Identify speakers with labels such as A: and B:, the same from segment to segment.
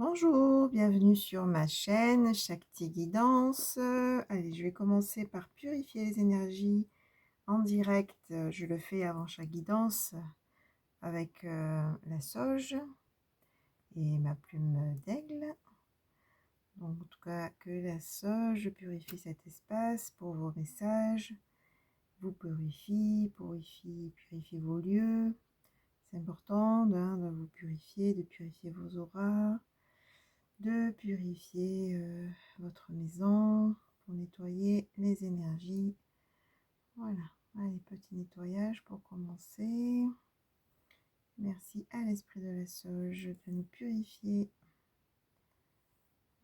A: Bonjour, bienvenue sur ma chaîne Shakti Guidance. Allez, je vais commencer par purifier les énergies en direct. Je le fais avant chaque guidance avec la sauge et ma plume d'aigle. Donc, en tout cas, que la sauge purifie cet espace pour vos messages, vous purifie, purifie vos lieux. C'est important de vous purifier, de purifier vos auras, de purifier votre maison pour nettoyer les énergies. Voilà, allez, petit nettoyage pour commencer. Merci à l'esprit de la sauge de nous purifier.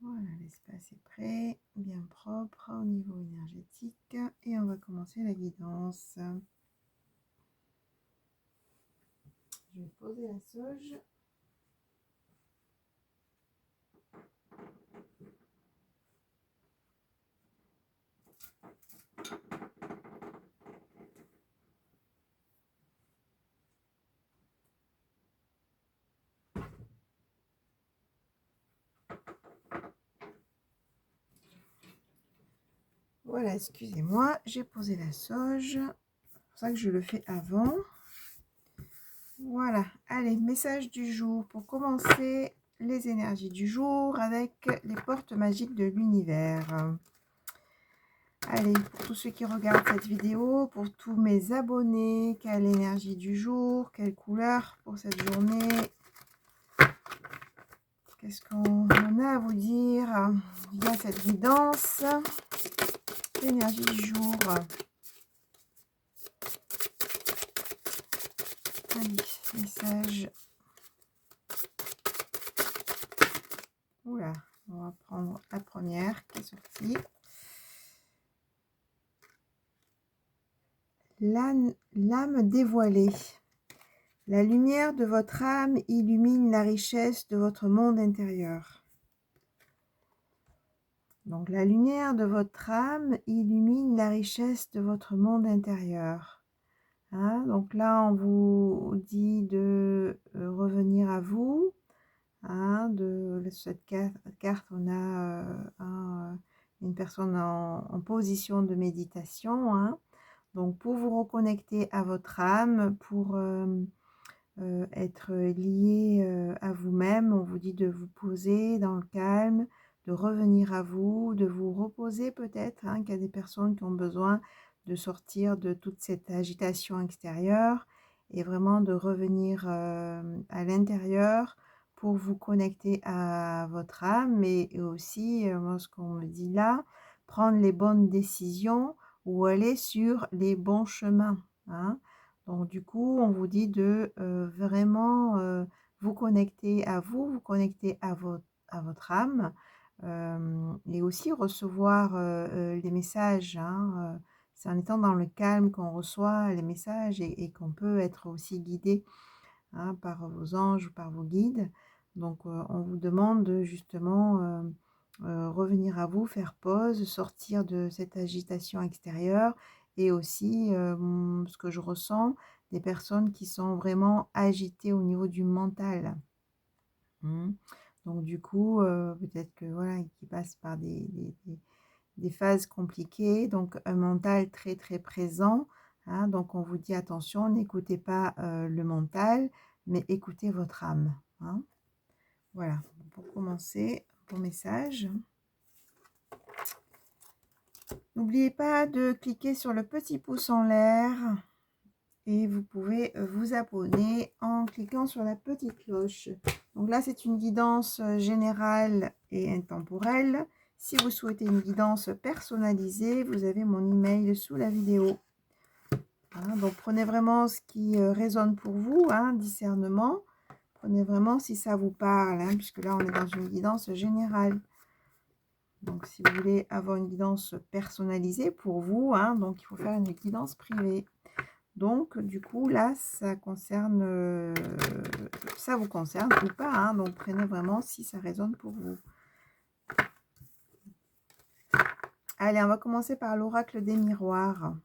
A: Voilà, l'espace est prêt, bien propre au niveau énergétique. Et on va commencer la guidance. Je vais poser la sauge. Voilà, excusez-moi, j'ai posé la sauge. C'est pour ça que je le fais avant. Voilà, allez, message du jour pour commencer les énergies du jour avec les portes magiques de l'univers. Allez, pour tous ceux qui regardent cette vidéo, pour tous mes abonnés, quelle énergie du jour, quelle couleur pour cette journée? Qu'est-ce qu'on a à vous dire via cette guidance? L'énergie du jour. Allez, message. Oula, on va prendre la première qui est sortie. L'âme dévoilée. La lumière de votre âme illumine la richesse de votre monde intérieur. Donc, la lumière de votre âme illumine la richesse de votre monde intérieur. Hein? Donc là, on vous dit de revenir à vous. Hein? De cette carte, on a une personne en position de méditation. Hein? Donc, pour vous reconnecter à votre âme, pour être lié à vous-même, on vous dit de vous poser dans le calme, de revenir à vous, de vous reposer peut-être, hein, qu'il y a des personnes qui ont besoin de sortir de toute cette agitation extérieure et vraiment de revenir à l'intérieur pour vous connecter à votre âme et aussi, moi, ce qu'on me dit là, prendre les bonnes décisions ou aller sur les bons chemins. Hein. Donc, du coup, on vous dit de vraiment vous connecter à vous, vous connecter à votre âme et aussi recevoir les messages. Hein, c'est en étant dans le calme qu'on reçoit les messages et qu'on peut être aussi guidé par vos anges ou par vos guides. Donc, on vous demande de justement revenir à vous, faire pause, sortir de cette agitation extérieure et aussi ce que je ressens, des personnes qui sont vraiment agitées au niveau du mental. Donc du coup, peut-être que voilà, qui passent par des phases compliquées, donc un mental très très présent. Hein, donc on vous dit attention, n'écoutez pas le mental, mais écoutez votre âme. Hein. Voilà, pour commencer, bon message. N'oubliez pas de cliquer sur le petit pouce en l'air et vous pouvez vous abonner en cliquant sur la petite cloche. Donc là, c'est une guidance générale et intemporelle. Si vous souhaitez une guidance personnalisée, vous avez mon email sous la vidéo. Hein, donc prenez vraiment ce qui résonne pour vous, hein, discernement. Prenez vraiment si ça vous parle, hein, puisque là, on est dans une guidance générale. Donc, si vous voulez avoir une guidance personnalisée pour vous, hein, donc il faut faire une guidance privée. Donc, du coup, là, ça concerne, ça vous concerne ou pas. Hein, donc, prenez vraiment si ça résonne pour vous. Allez, on va commencer par l'oracle des miroirs.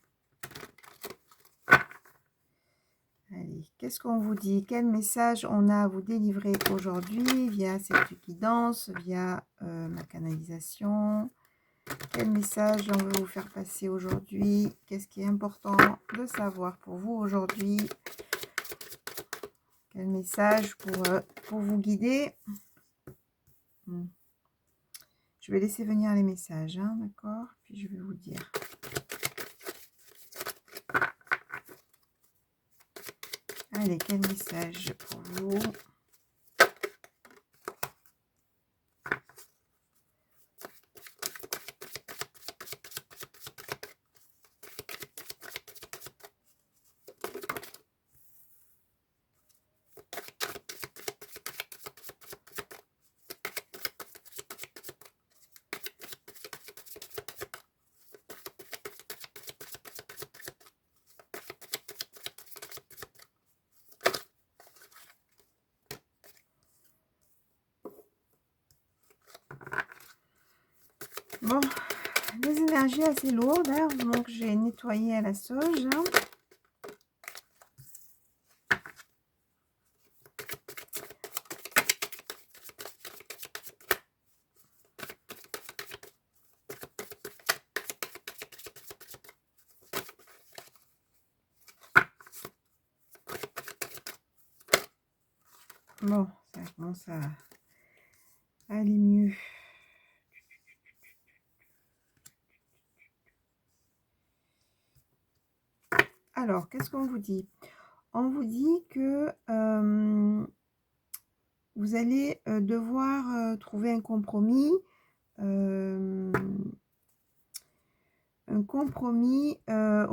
A: Allez. qu'est-ce qu'on vous dit? Quel message on a à vous délivrer aujourd'hui via cette guidance, via ma canalisation? Quel message on veut vous faire passer aujourd'hui? Qu'est-ce qui est important de savoir pour vous aujourd'hui? Quel message pour vous guider? Je vais laisser venir les messages, hein, d'accord? Puis je vais vous dire. Allez, quel message pour vous? Bon, des énergies assez lourdes, hein, donc j'ai nettoyé à la sauge. Hein. Bon, ça commence à aller mieux. Alors, qu'est-ce qu'on vous dit? On vous dit que vous allez devoir trouver un compromis au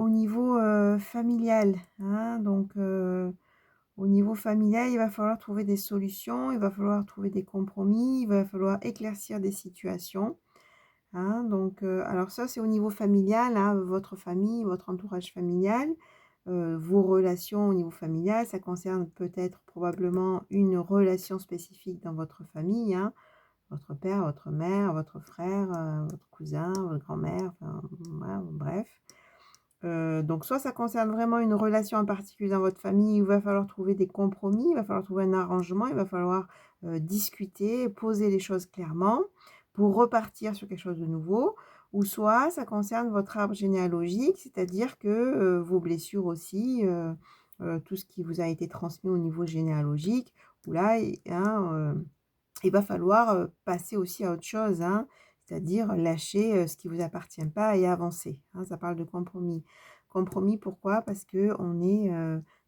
A: niveau familial. Hein, donc, au niveau familial, il va falloir trouver des solutions, il va falloir trouver des compromis, il va falloir éclaircir des situations. Hein, donc, alors ça, c'est au niveau familial, hein, votre famille, votre entourage familial, vos relations au niveau familial. Ça concerne peut-être probablement une relation spécifique dans votre famille, hein, votre père, votre mère, votre frère, votre cousin, votre grand-mère, enfin, voilà, bref. Donc soit ça concerne vraiment une relation en particulier dans votre famille, il va falloir trouver des compromis, il va falloir trouver un arrangement, il va falloir discuter, poser les choses clairement pour repartir sur quelque chose de nouveau. Ou soit ça concerne votre arbre généalogique, c'est-à-dire que vos blessures aussi, tout ce qui vous a été transmis au niveau généalogique, où là, hein, il va falloir passer aussi à autre chose, hein, c'est-à-dire lâcher ce qui ne vous appartient pas et avancer. Hein, ça parle de compromis. Compromis, pourquoi? Parce qu'on est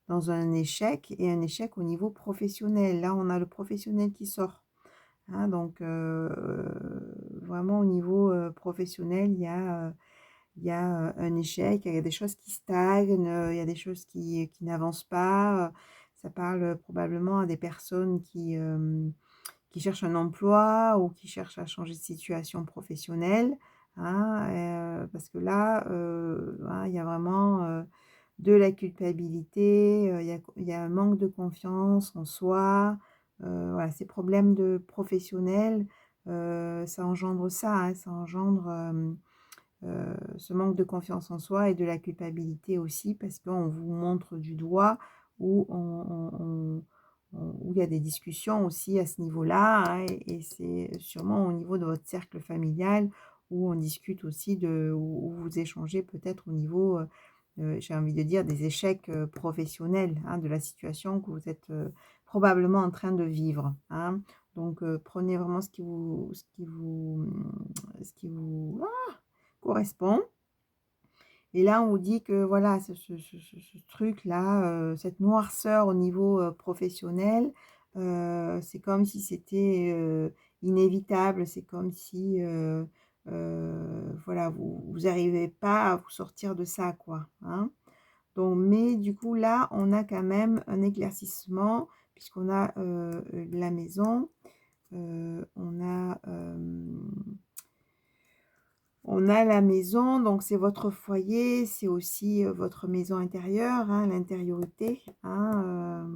A: dans un échec, et un échec au niveau professionnel. Là, on a le professionnel qui sort. Hein, donc, vraiment au niveau professionnel, il y a un échec, il y a des choses qui stagnent, il y a des choses qui n'avancent pas. Ça parle probablement à des personnes qui cherchent un emploi ou qui cherchent à changer de situation professionnelle, hein, parce que là, hein, il y a vraiment de la culpabilité, il y a un manque de confiance en soi, voilà, ces problèmes de professionnels, ça engendre ça, hein, ça engendre ce manque de confiance en soi et de la culpabilité aussi, parce qu'on vous montre du doigt, ou où il y a des discussions aussi à ce niveau-là, hein, et c'est sûrement au niveau de votre cercle familial où on discute aussi où vous échangez peut-être au niveau, j'ai envie de dire, des échecs professionnels, hein, de la situation que vous êtes probablement en train de vivre. Hein. Donc, prenez vraiment ce qui vous correspond. Et là, on vous dit que voilà, ce truc-là, cette noirceur au niveau professionnel, c'est comme si c'était inévitable, c'est comme si voilà, vous n'arrivez pas à vous sortir de ça, quoi. Hein. Donc, mais du coup, là, on a quand même un éclaircissement, puisqu'on a la maison, on a la maison, donc c'est votre foyer, c'est aussi votre maison intérieure, hein, l'intériorité. Hein,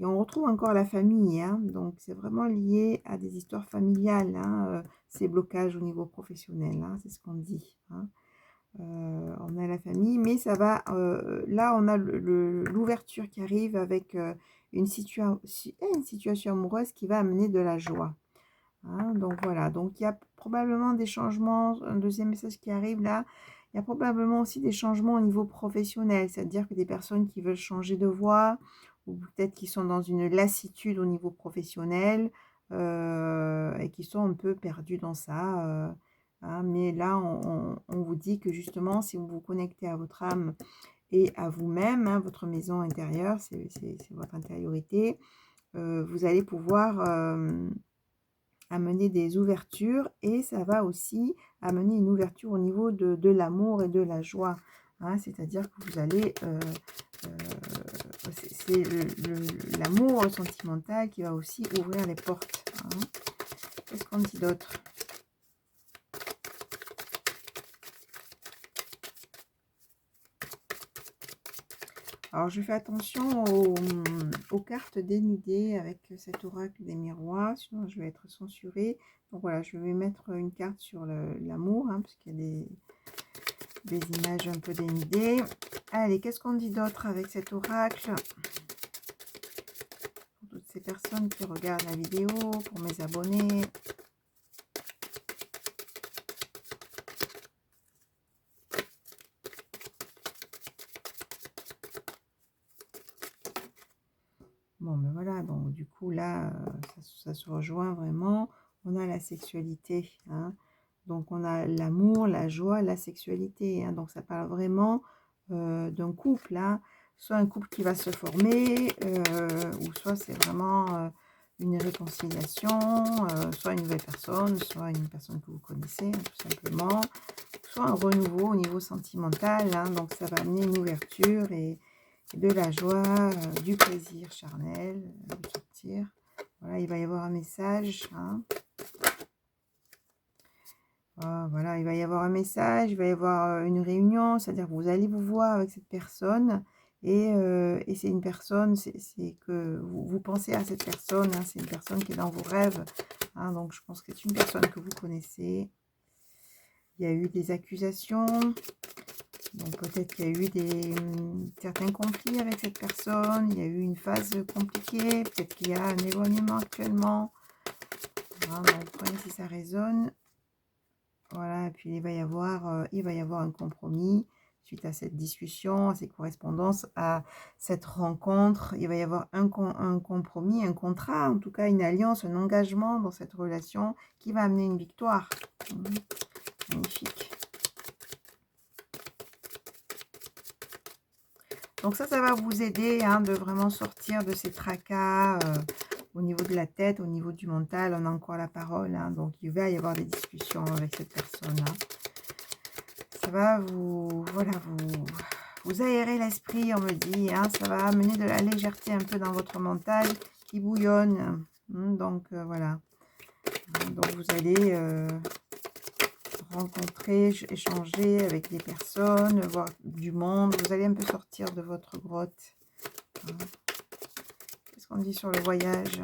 A: et on retrouve encore la famille, hein, donc c'est vraiment lié à des histoires familiales, hein, ces blocages au niveau professionnel, hein, c'est ce qu'on dit. Hein. On a la famille, mais ça va, là on a l'ouverture qui arrive avec une situation amoureuse qui va amener de la joie. Hein. Donc voilà, donc il y a probablement des changements, un deuxième message qui arrive là, il y a probablement aussi des changements au niveau professionnel, c'est-à-dire que des personnes qui veulent changer de voie, ou peut-être qui sont dans une lassitude au niveau professionnel, et qui sont un peu perdus dans ça. Hein. Mais là, on vous dit que justement, si vous vous connectez à votre âme et à vous-même, hein, votre maison intérieure, c'est votre intériorité, vous allez pouvoir amener des ouvertures, et ça va aussi amener une ouverture au niveau de l'amour et de la joie. Hein, c'est-à-dire que vous allez, c'est l'amour sentimental qui va aussi ouvrir les portes. Hein. Qu'est-ce qu'on dit d'autre? Alors, je fais attention aux cartes dénudées avec cet oracle des miroirs, sinon je vais être censurée. Donc voilà, je vais mettre une carte sur l'amour, hein, parce qu'il y a des images un peu dénudées. Allez, qu'est-ce qu'on dit d'autre avec cet oracle? Pour toutes ces personnes qui regardent la vidéo, pour mes abonnés. Bon, ben voilà, donc du coup là, ça se rejoint vraiment. On a la sexualité, hein. Donc on a l'amour, la joie, la sexualité, hein. Donc ça parle vraiment d'un couple, hein. Soit un couple qui va se former, ou soit c'est vraiment une réconciliation, soit une nouvelle personne, soit une personne que vous connaissez, hein, tout simplement. Soit un renouveau au niveau sentimental, hein. Donc ça va amener une ouverture et de la joie, du plaisir charnel, de sortir. Voilà, il va y avoir un message, hein. Voilà, il va y avoir un message, il va y avoir une réunion, c'est-à-dire que vous allez vous voir avec cette personne, et c'est une personne, c'est que vous pensez à cette personne, hein, c'est une personne qui est dans vos rêves, hein. Donc je pense que c'est une personne que vous connaissez. Il y a eu des accusations, donc peut-être qu'il y a eu certains conflits avec cette personne, il y a eu une phase compliquée, peut-être qu'il y a un éloignement actuellement. Hein, donc prenez si ça résonne. Voilà, et puis il va y avoir un compromis suite à cette discussion, à ces correspondances, à cette rencontre. Il va y avoir un compromis, un contrat, en tout cas une alliance, un engagement dans cette relation qui va amener une victoire. Magnifique. Donc ça va vous aider, hein, de vraiment sortir de ces tracas au niveau de la tête, au niveau du mental. On a encore la parole, hein, donc il va y avoir des discussions avec cette personne-là. Ça va voilà, vous aérer l'esprit, on me dit, hein, ça va amener de la légèreté un peu dans votre mental qui bouillonne. Donc voilà. Donc vous allez rencontrer, échanger avec des personnes, voir du monde. Vous allez un peu sortir de votre grotte. Hein. Qu'est-ce qu'on dit sur le voyage?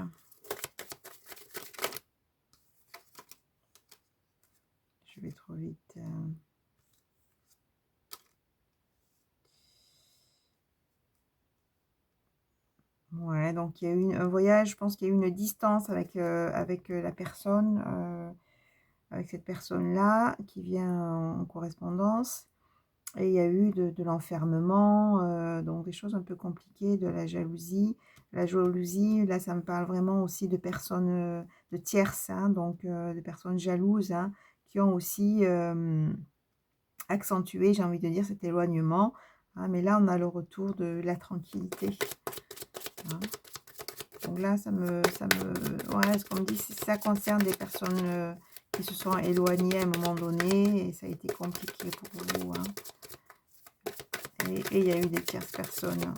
A: Je vais trop vite. Ouais, donc il y a eu un voyage, je pense qu'il y a eu une distance avec, la personne, avec cette personne-là qui vient en correspondance. Et il y a eu de l'enfermement, donc des choses un peu compliquées, de la jalousie. La jalousie, là, ça me parle vraiment aussi de personnes, de tierces, hein, donc de personnes jalouses, hein, qui ont aussi accentué, j'ai envie de dire, cet éloignement. Hein, mais là, on a le retour de la tranquillité. Hein. Donc là, ouais, ce qu'on me dit, ça concerne des personnes qui se sont éloignées à un moment donné, et ça a été compliqué pour vous. Hein. Et il y a eu des tierces personnes. Hein.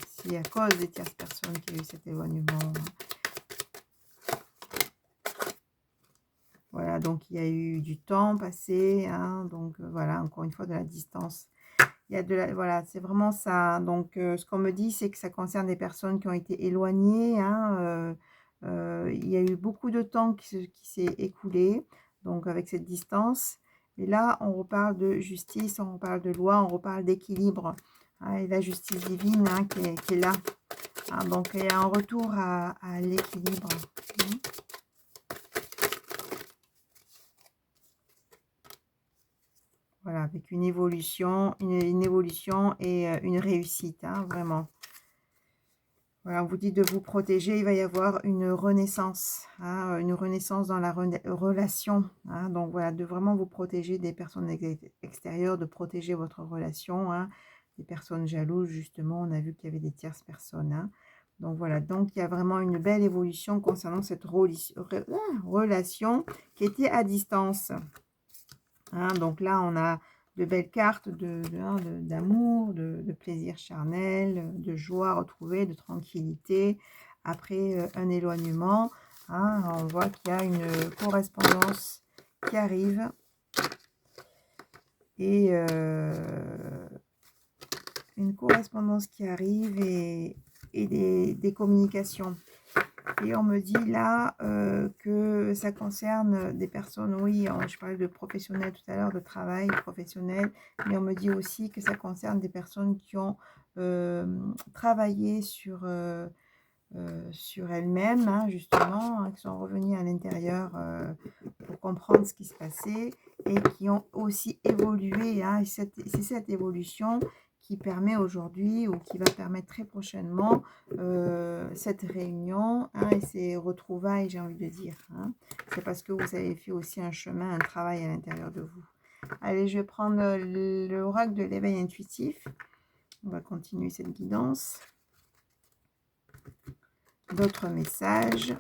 A: C'est à cause des tierces personnes qu'il y a eu cet éloignement. Hein. Voilà, donc il y a eu du temps passé. Hein, donc voilà, encore une fois, de la distance. Il y a voilà, c'est vraiment ça. Donc ce qu'on me dit, c'est que ça concerne des personnes qui ont été éloignées. Hein, il y a eu beaucoup de temps qui s'est écoulé, donc avec cette distance. Et là, on reparle de justice, on reparle de loi, on reparle d'équilibre. Hein, et la justice divine hein, qui est là. Hein, donc, il y a un retour à l'équilibre. Hein. Voilà, avec une évolution et une réussite, hein, vraiment. Voilà, on vous dit de vous protéger, il va y avoir une renaissance dans la relation. Hein, donc voilà, de vraiment vous protéger des personnes extérieures, de protéger votre relation, hein, des personnes jalouses, justement, on a vu qu'il y avait des tierces personnes. Hein. Donc voilà, donc il y a vraiment une belle évolution concernant cette relation qui était à distance. Hein, donc là, on a de belles cartes d'amour, de plaisir charnel, de joie retrouvée, de tranquillité. Après un éloignement, hein, on voit qu'il y a une correspondance qui arrive. Et une correspondance qui arrive et des communications. Et on me dit là que ça concerne des personnes, oui, je parlais de professionnels tout à l'heure, de travail professionnel, mais on me dit aussi que ça concerne des personnes qui ont travaillé sur elles-mêmes, hein, justement, hein, qui sont revenues à l'intérieur pour comprendre ce qui se passait et qui ont aussi évolué. Hein, et c'est cette évolution qui permet aujourd'hui ou qui va permettre très prochainement cette réunion hein, et ces retrouvailles, j'ai envie de dire. Hein. C'est parce que vous avez fait aussi un chemin, un travail à l'intérieur de vous. Allez, je vais prendre l'oracle de l'éveil intuitif. On va continuer cette guidance. D'autres messages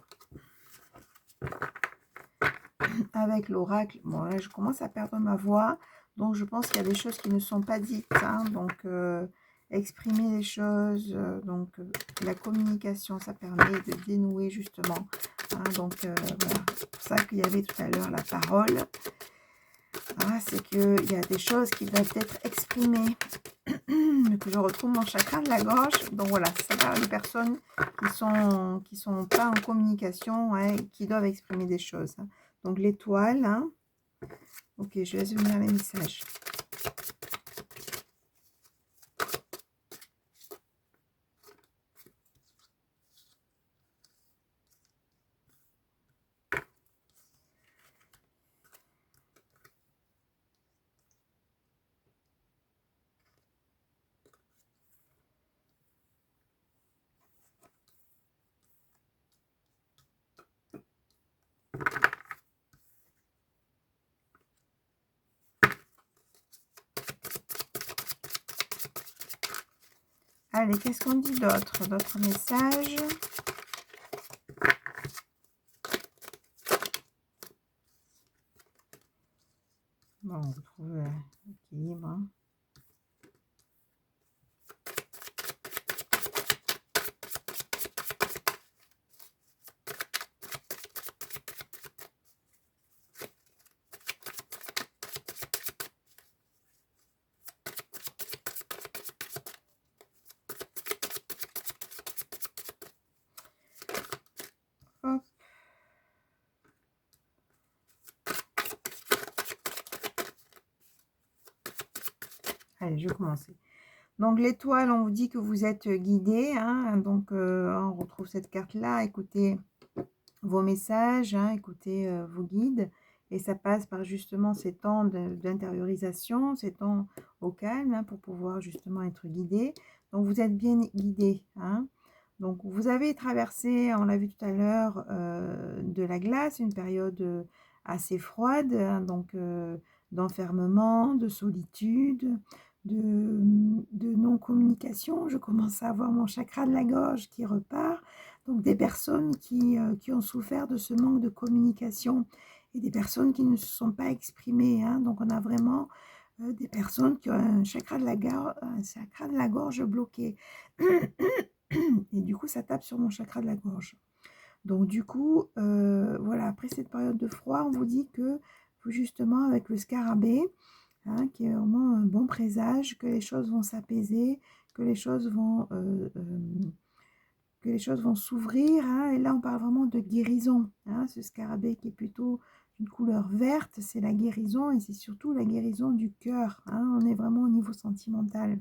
A: avec l'oracle. Bon, là, je commence à perdre ma voix. Donc, je pense qu'il y a des choses qui ne sont pas dites. Hein, donc, exprimer les choses. Donc, la communication, ça permet de dénouer justement. Hein, donc, voilà. C'est pour ça qu'il y avait tout à l'heure la parole. Ah, c'est qu'il y a des choses qui doivent être exprimées. Que je retrouve mon chakra de la gorge. Donc, voilà, ça parle des personnes qui sont pas en communication, hein, qui doivent exprimer des choses. Hein. Donc, l'étoile. Hein. Ok, je laisse venir les messages. Allez, qu'est-ce qu'on dit d'autre? D'autres messages? Bon, on retrouve l'équilibre. Hein. Hop. Allez, je vais commencer. Donc, l'étoile, on vous dit que vous êtes guidé. Hein, donc, on retrouve cette carte-là. Écoutez vos messages, hein, écoutez vos guides. Et ça passe par justement ces temps d'intériorisation, ces temps au calme, hein, pour pouvoir justement être guidé. Donc, vous êtes bien guidé. Hein. Donc, vous avez traversé, on l'a vu tout à l'heure, de la glace, une période assez froide, hein, donc d'enfermement, de solitude, de non-communication. Je commence à avoir mon chakra de la gorge qui repart. Donc, des personnes qui ont souffert de ce manque de communication et des personnes qui ne se sont pas exprimées. Hein. Donc, on a vraiment des personnes qui ont un chakra de la gorge bloqué. Et du coup, ça tape sur mon chakra de la gorge. Donc, du coup, voilà, après cette période de froid, on vous dit que, justement, avec le scarabée, hein, qui est vraiment un bon présage, que les choses vont s'apaiser, que les choses vont... que les choses vont s'ouvrir, hein, et là on parle vraiment de guérison, hein, ce scarabée qui est plutôt une couleur verte, c'est la guérison et c'est surtout la guérison du cœur, hein, on est vraiment au niveau sentimental.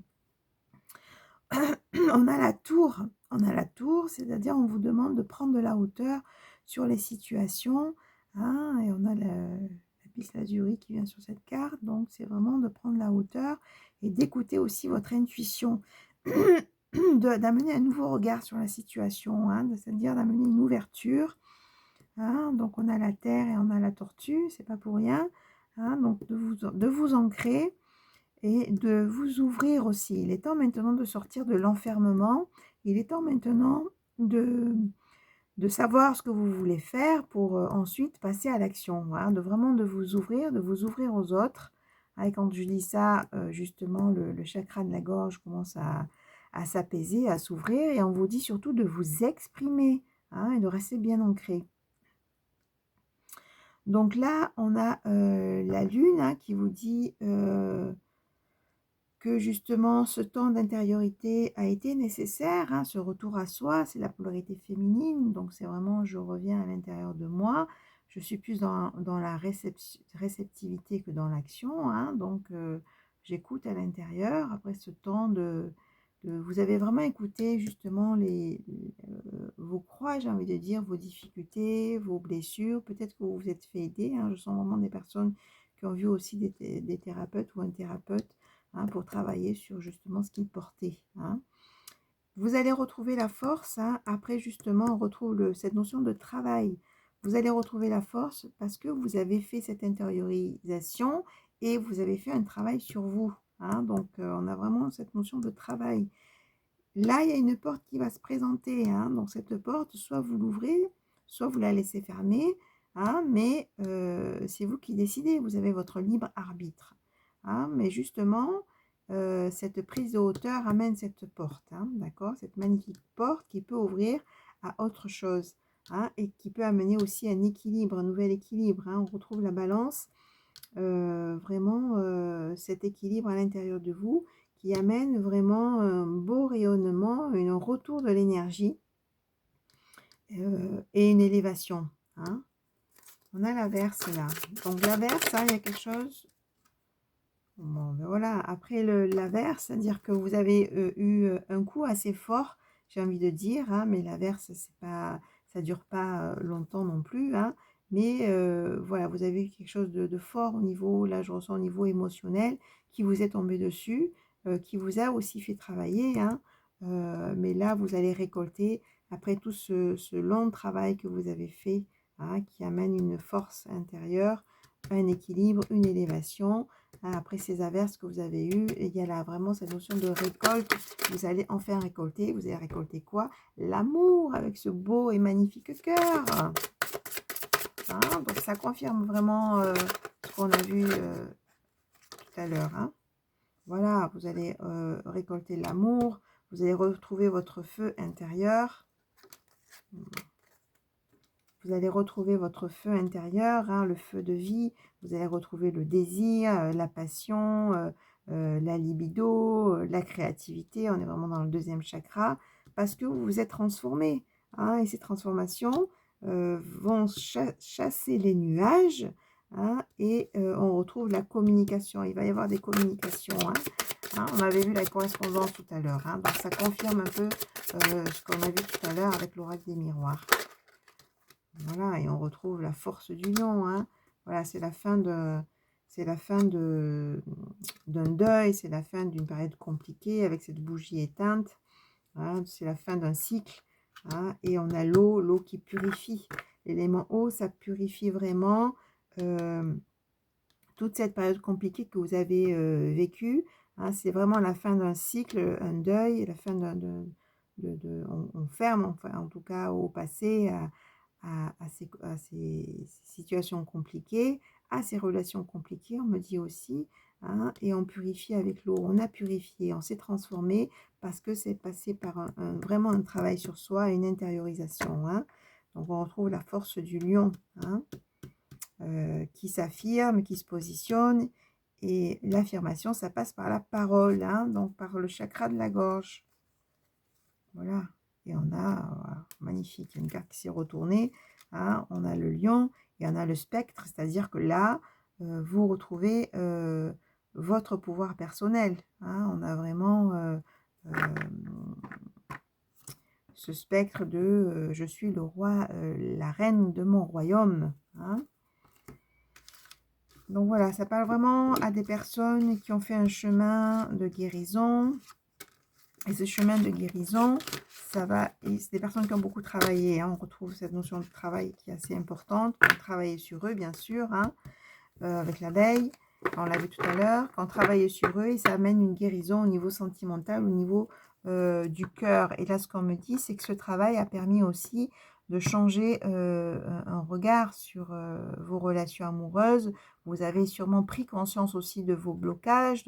A: On a la tour, c'est-à-dire on vous demande de prendre de la hauteur sur les situations, hein, et on a la lapis lazuli qui vient sur cette carte, donc c'est vraiment de prendre la hauteur et d'écouter aussi votre intuition, d'amener un nouveau regard sur la situation, hein, c'est-à-dire d'amener une ouverture, hein, donc on a la terre et on a la tortue, c'est pas pour rien, hein, donc de vous ancrer et de vous ouvrir aussi. Il est temps maintenant de sortir de l'enfermement. Il est temps maintenant de savoir ce que vous voulez faire pour ensuite passer à l'action. Voilà, de vous ouvrir aux autres. Et quand je dis ça, justement, le chakra de la gorge commence à s'apaiser, à s'ouvrir. Et on vous dit surtout de vous exprimer, hein, et de rester bien ancré. Donc là, on a la lune, hein, qui vous dit que justement ce temps d'intériorité a été nécessaire, hein, ce retour à soi, c'est la polarité féminine, donc c'est vraiment je reviens à l'intérieur de moi, je suis plus dans la réceptivité que dans l'action, hein, donc j'écoute à l'intérieur, après ce temps vous avez vraiment écouté justement vos croix, j'ai envie de dire, vos difficultés, vos blessures, peut-être que vous vous êtes fait aider, hein, je sens vraiment des personnes qui ont vu aussi des thérapeutes ou un thérapeute, hein, pour travailler sur justement ce qu'ils portaient, hein. Vous allez retrouver la force, hein, après justement on retrouve cette notion de travail. Vous allez retrouver la force parce que vous avez fait cette intériorisation et vous avez fait un travail sur vous, hein. Donc on a vraiment cette notion de travail. Là, il y a une porte qui va se présenter, hein. Donc cette porte, soit vous l'ouvrez, soit vous la laissez fermer, hein, mais c'est vous qui décidez, vous avez votre libre arbitre, hein. Mais justement, cette prise de hauteur amène cette porte, hein, d'accord? Cette magnifique porte qui peut ouvrir à autre chose, hein, et qui peut amener aussi un équilibre, un nouvel équilibre, hein. On retrouve la balance, vraiment cet équilibre à l'intérieur de vous qui amène vraiment un beau rayonnement, un retour de l'énergie et une élévation, hein. On a l'averse là. Donc l'averse, hein, il y a quelque chose. Bon, ben voilà, après l'averse, c'est-à-dire que vous avez eu un coup assez fort, j'ai envie de dire, hein, mais l'averse, c'est pas, ça dure pas longtemps non plus, hein, mais voilà, vous avez eu quelque chose de fort au niveau, là je ressens au niveau émotionnel, qui vous est tombé dessus, qui vous a aussi fait travailler, hein, mais là vous allez récolter, après tout ce long travail que vous avez fait, hein, qui amène une force intérieure, un équilibre, une élévation. Après ces averses que vous avez eues, il y a là vraiment cette notion de récolte. Vous allez enfin récolter. Vous allez récolter quoi? L'amour avec ce beau et magnifique cœur. Hein, donc ça confirme vraiment ce qu'on a vu tout à l'heure. Hein. Voilà, vous allez récolter l'amour. Vous allez retrouver votre feu intérieur. Vous allez retrouver votre feu intérieur, hein, le feu de vie. Vous allez retrouver le désir, la passion, la libido, la créativité. On est vraiment dans le deuxième chakra parce que vous vous êtes transformé, hein, et ces transformations vont chasser les nuages, hein, et on retrouve la communication. Il va y avoir des communications. Hein. Hein, on avait vu la correspondance tout à l'heure. Hein, donc ça confirme un peu ce qu'on a vu tout à l'heure avec l'oracle des miroirs. Voilà, et on retrouve la force du lion, hein. Voilà, c'est la fin d'un deuil, c'est la fin d'une période compliquée avec cette bougie éteinte, hein. C'est la fin d'un cycle, hein. Et on a l'eau qui purifie. L'élément eau, ça purifie vraiment toute cette période compliquée que vous avez vécue, hein. C'est vraiment la fin d'un cycle, un deuil, la fin on ferme, enfin, en tout cas au passé, à ces situations compliquées, à ces relations compliquées, on me dit aussi, hein, et on purifie avec l'eau. On a purifié, on s'est transformé parce que c'est passé par vraiment un travail sur soi, une intériorisation. Hein. Donc on retrouve la force du lion, hein, qui s'affirme, qui se positionne. Et l'affirmation, ça passe par la parole, hein, donc par le chakra de la gorge. Voilà. Et on a, voilà, magnifique, une carte qui s'est retournée. Hein, on a le lion et on a le spectre, c'est-à-dire que là, vous retrouvez votre pouvoir personnel. Hein, on a vraiment ce spectre de je suis le roi, la reine de mon royaume. Hein. Donc voilà, ça parle vraiment à des personnes qui ont fait un chemin de guérison. Et ce chemin de guérison, ça va, et c'est des personnes qui ont beaucoup travaillé. Hein, on retrouve cette notion de travail qui est assez importante. On travaillait sur eux, bien sûr, hein, avec l'abeille. On l'a vu tout à l'heure. Quand on travaillait sur eux, et ça amène une guérison au niveau sentimental, au niveau du cœur. Et là, ce qu'on me dit, c'est que ce travail a permis aussi de changer un regard sur vos relations amoureuses. Vous avez sûrement pris conscience aussi de vos blocages,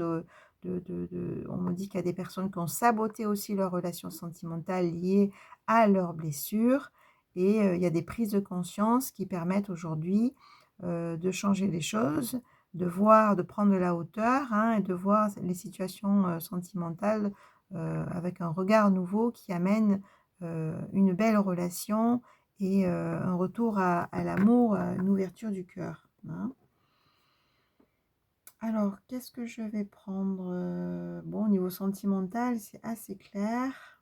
A: on me dit qu'il y a des personnes qui ont saboté aussi leurs relations sentimentales liées à leurs blessures. Et il y a des prises de conscience qui permettent aujourd'hui de changer les choses, de voir, de prendre de la hauteur, hein, et de voir les situations sentimentales avec un regard nouveau qui amène une belle relation et un retour à l'amour, à une ouverture du cœur. Hein. Alors, qu'est-ce que je vais prendre? Bon, au niveau sentimental, c'est assez clair.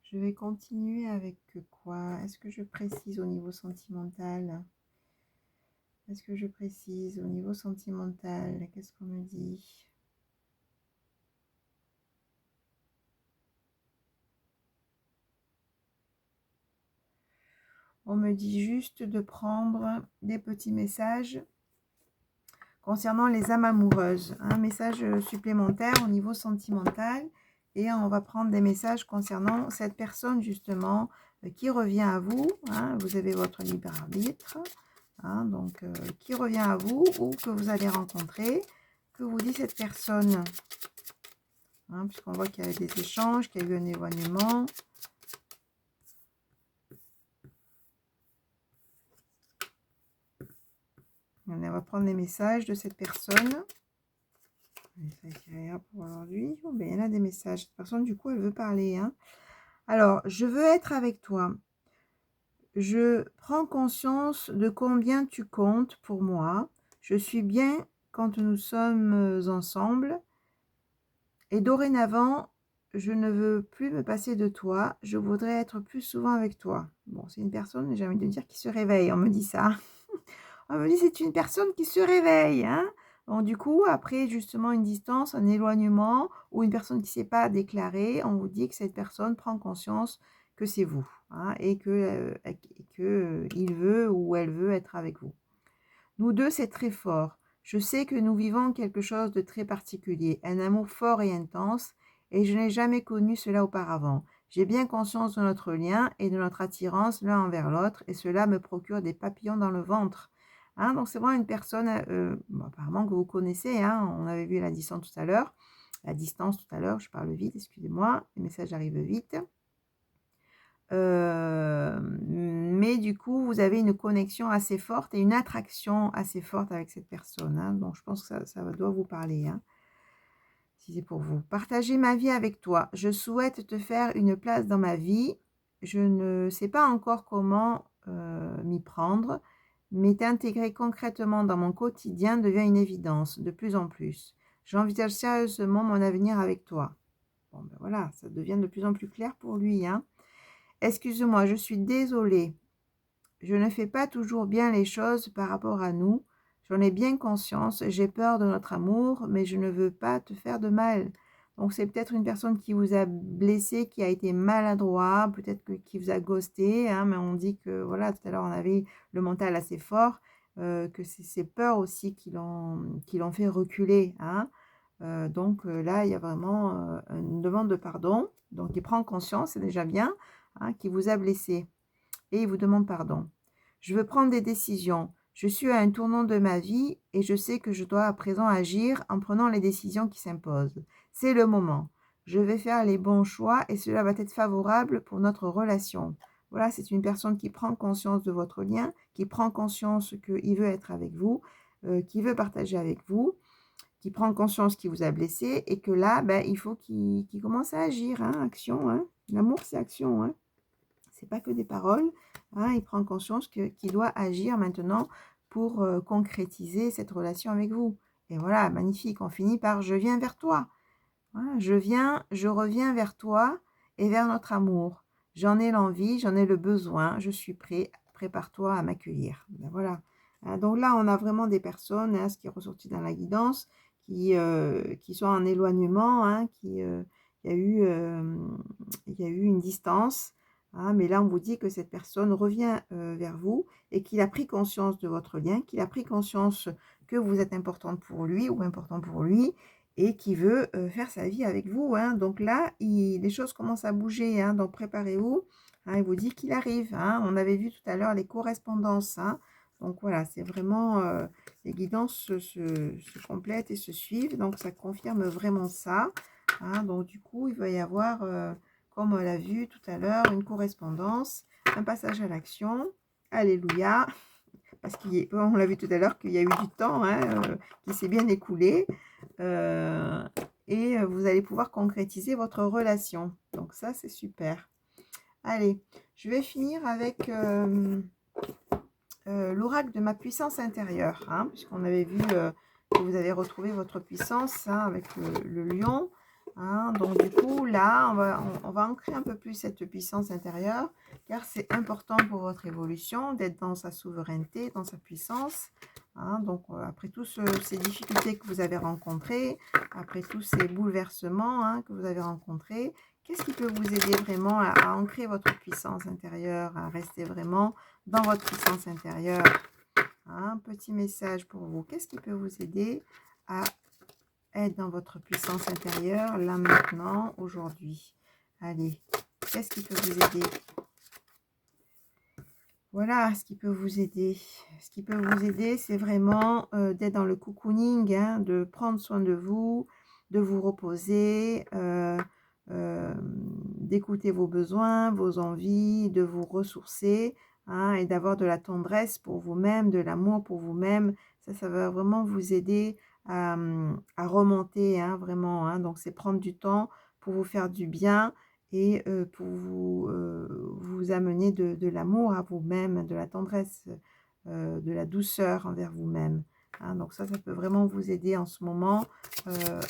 A: Je vais continuer avec quoi? Est-ce que je précise au niveau sentimental? Est-ce que je précise au niveau sentimental? Qu'est-ce qu'on me dit? On me dit juste de prendre des petits messages concernant les âmes amoureuses. Un message supplémentaire au niveau sentimental. Et on va prendre des messages concernant cette personne justement qui revient à vous. Hein, vous avez votre libre arbitre. Hein, donc, qui revient à vous ou que vous allez rencontrer. Que vous dit cette personne? Hein, puisqu'on voit qu'il y a eu des échanges, qu'il y a eu un éloignement. On va prendre les messages de cette personne. Pour aujourd'hui. Oh, ben, il y en a des messages. Cette personne, du coup, elle veut parler. Hein. Alors, je veux être avec toi. Je prends conscience de combien tu comptes pour moi. Je suis bien quand nous sommes ensemble. Et dorénavant, je ne veux plus me passer de toi. Je voudrais être plus souvent avec toi. Bon, c'est une personne, j'ai envie de dire, qui se réveille. On me dit ça. On me dit c'est une personne qui se réveille. Hein. Donc, du coup, après justement une distance, un éloignement ou une personne qui ne s'est pas déclarée, on vous dit que cette personne prend conscience que c'est vous, hein, et que il veut ou elle veut être avec vous. Nous deux, c'est très fort. Je sais que nous vivons quelque chose de très particulier, un amour fort et intense, et je n'ai jamais connu cela auparavant. J'ai bien conscience de notre lien et de notre attirance l'un envers l'autre, et cela me procure des papillons dans le ventre. Hein, donc c'est vraiment une personne, bon, apparemment que vous connaissez, hein, on avait vu la distance tout à l'heure, je parle vite, excusez-moi, les messages arrivent vite. Mais du coup, vous avez une connexion assez forte et une attraction assez forte avec cette personne. Hein. Donc, je pense que ça doit vous parler, hein, si c'est pour vous. Partager ma vie avec toi. Je souhaite te faire une place dans ma vie. Je ne sais pas encore comment m'y prendre, mais t'intégrer concrètement dans mon quotidien devient une évidence, de plus en plus. J'envisage sérieusement mon avenir avec toi. Bon, ben voilà, ça devient de plus en plus clair pour lui, hein. Excuse-moi, je suis désolée. Je ne fais pas toujours bien les choses par rapport à nous. J'en ai bien conscience. J'ai peur de notre amour, mais je ne veux pas te faire de mal. Donc, c'est peut-être une personne qui vous a blessé, qui a été maladroit, peut-être qui vous a ghosté. Hein, mais on dit que, voilà, tout à l'heure, on avait le mental assez fort, que c'est ces peurs aussi qui l'ont fait reculer. Hein. Donc, là, il y a vraiment une demande de pardon. Donc, il prend conscience, c'est déjà bien. Hein, qui vous a blessé et il vous demande pardon. Je veux prendre des décisions. Je suis à un tournant de ma vie et je sais que je dois à présent agir en prenant les décisions qui s'imposent. C'est le moment. Je vais faire les bons choix et cela va être favorable pour notre relation. Voilà, c'est une personne qui prend conscience de votre lien, qui prend conscience qu'il veut être avec vous, qui veut partager avec vous. qui prend conscience qu'il vous a blessé et que là, ben, il faut qu'il commence à agir, hein, action, hein. L'amour, c'est action, hein. C'est pas que des paroles, hein. Il prend conscience qu'il doit agir maintenant pour concrétiser cette relation avec vous. Et voilà, magnifique, on finit par « je viens vers toi ». Voilà, je reviens vers toi et vers notre amour. J'en ai l'envie, j'en ai le besoin, je suis prêt, prépare-toi à m'accueillir. Ben voilà. Donc là, on a vraiment des personnes, hein, ce qui est ressorti dans la guidance, qui sont en éloignement, hein, il y a eu, il y a eu une distance, hein, mais là, on vous dit que cette personne revient vers vous et qu'il a pris conscience de votre lien, qu'il a pris conscience que vous êtes importante pour lui ou important pour lui, et qui veut faire sa vie avec vous, hein. Donc là, les choses commencent à bouger, hein, donc préparez-vous, hein, il vous dit qu'il arrive, hein. On avait vu tout à l'heure les correspondances, hein. Donc voilà, c'est vraiment, les guidances se complètent et se suivent, donc ça confirme vraiment ça, hein. Donc du coup, il va y avoir, comme on l'a vu tout à l'heure, une correspondance, un passage à l'action. Alléluia, parce on l'a vu tout à l'heure qu'il y a eu du temps, hein, qui s'est bien écoulé, et vous allez pouvoir concrétiser votre relation. Donc ça, c'est super. Allez, je vais finir avec l'oracle de ma puissance intérieure, hein, puisqu'on avait vu que vous avez retrouvé votre puissance, hein, avec le lion. Hein. Donc du coup, là, on va ancrer un peu plus cette puissance intérieure, car c'est important pour votre évolution d'être dans sa souveraineté, dans sa puissance. Hein. Donc après toutes ces difficultés que vous avez rencontrées, après tous ces bouleversements, hein, que vous avez rencontrés, qu'est-ce qui peut vous aider vraiment à ancrer votre puissance intérieure, à rester vraiment dans votre puissance intérieure? Un petit message pour vous. Qu'est-ce qui peut vous aider à être dans votre puissance intérieure, là, maintenant, aujourd'hui? Allez, qu'est-ce qui peut vous aider? Voilà, ce qui peut vous aider. Ce qui peut vous aider, c'est vraiment d'être dans le cocooning, hein, de prendre soin de vous reposer, d'écouter vos besoins, vos envies, de vous ressourcer, hein, et d'avoir de la tendresse pour vous-même, de l'amour pour vous-même. Ça va vraiment vous aider à remonter, hein, vraiment, hein. Donc, c'est prendre du temps pour vous faire du bien et pour vous amener de l'amour à vous-même, de la tendresse, de la douceur envers vous-même. Hein. Donc ça peut vraiment vous aider en ce moment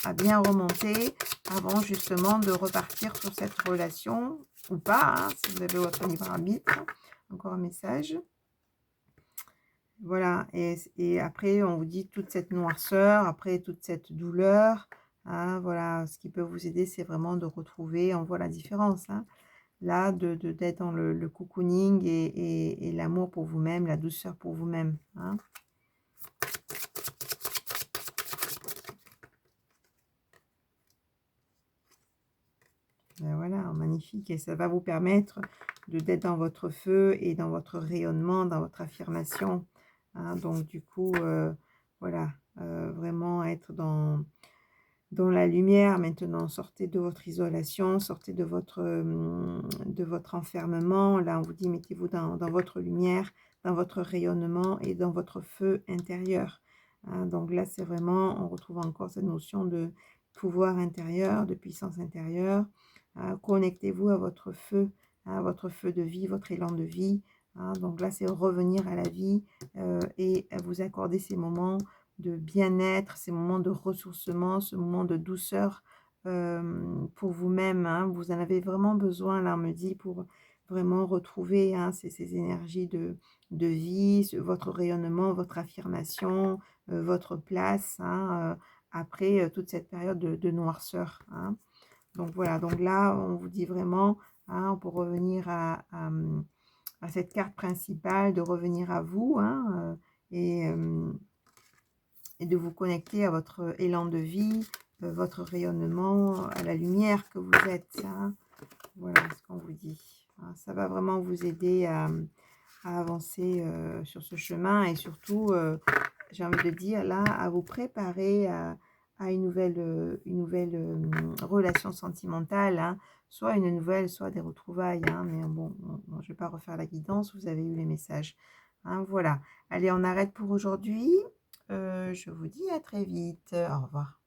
A: à bien remonter avant justement de repartir sur cette relation, ou pas, hein, si vous avez votre libre arbitre. Encore un message. Voilà, et après, on vous dit toute cette noirceur, après toute cette douleur, hein, voilà, ce qui peut vous aider, c'est vraiment de retrouver, on voit la différence, hein, là, d'être dans le cocooning et l'amour pour vous-même, la douceur pour vous-même, hein. Ben voilà, magnifique, et ça va vous permettre d'être dans votre feu et dans votre rayonnement, dans votre affirmation, hein. Donc du coup, voilà, vraiment être dans la lumière maintenant. Sortez de votre isolation, sortez de votre enfermement. Là, on vous dit, mettez-vous dans votre lumière, dans votre rayonnement et dans votre feu intérieur. Hein. Donc là, c'est vraiment, on retrouve encore cette notion de pouvoir intérieur, de puissance intérieure. Connectez-vous à votre feu de vie, votre élan de vie. Hein. Donc là, c'est revenir à la vie et vous accorder ces moments de bien-être, ces moments de ressourcement, ce moment de douceur pour vous-même, hein. Vous en avez vraiment besoin, là, on me dit, pour vraiment retrouver, hein, ces énergies de vie, votre rayonnement, votre affirmation, votre place, hein, après toute cette période de noirceur, hein. Donc voilà, donc là, on vous dit vraiment, hein, pour revenir à cette carte principale, de revenir à vous, hein, et de vous connecter à votre élan de vie, votre rayonnement, à la lumière que vous êtes, hein. Voilà ce qu'on vous dit, hein. Ça va vraiment vous aider à avancer sur ce chemin, et surtout, j'ai envie de dire là, à vous préparer à une nouvelle relation sentimentale, hein. Soit une nouvelle, soit des retrouvailles, hein. Mais bon, je ne vais pas refaire la guidance, vous avez eu les messages, hein. Voilà, allez, on arrête pour aujourd'hui. je vous dis à très vite. Au revoir.